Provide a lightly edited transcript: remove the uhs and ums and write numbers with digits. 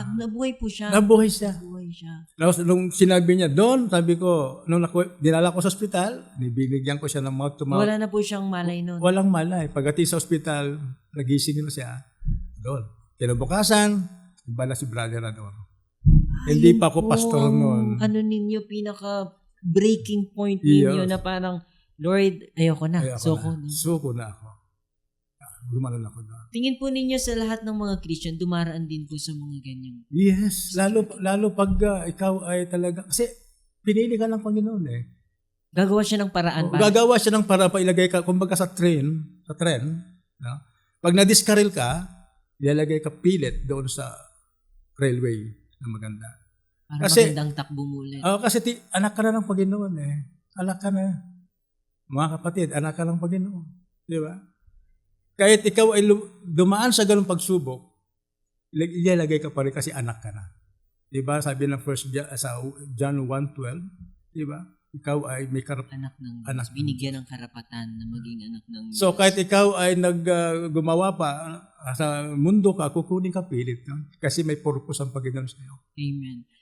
Nabuhay po siya. Nabuhay siya. Nabuhay siya. Tapos nung sinabi niya doon, sabi ko, nung dinala ko sa ospital, binigyan ko siya ng mouth to mouth. Wala na po siyang malay noon. Walang malay. Pagdating sa ospital, nagising na siya. Doon. Kinabukasan, iba na si Brother Ador. Hindi pa ako pastor noon. Ano ninyo, pinaka breaking point ninyo na parang, Lord, ayoko na. Suko na ako. Lumalan ako doon. Tingin po ninyo sa lahat ng mga Christian, dumaraan din po sa mga ganyan. Yes. Lalo pag ikaw ay talaga, kasi pinili ka ng Panginoon eh. Gagawa siya ng paraan. Gagawa siya ng para ilagay ka, kumbaga sa tren, no? Pag na-discarrel ka, ilalagay ka pilit doon sa railway na maganda. Para magandang takbo muli. Kasi anak ka na ng Panginoon eh. Anak ka na. Mga kapatid, anak ka ng Panginoon. Di ba? Kahit ikaw ay dumaan sa ganung pagsubok, ilalagay ka pa rin kasi anak ka na. Di ba? Sabi ng John 1:12, di ba? Ikaw ay may anak ng Diyos. Binigyan ng karapatan na maging anak ng Diyos. So kahit ikaw ay gumawa pa sa mundo ka, kukunin ka pilit. No? Kasi may purpose ang Panginoon sa iyo. Amen.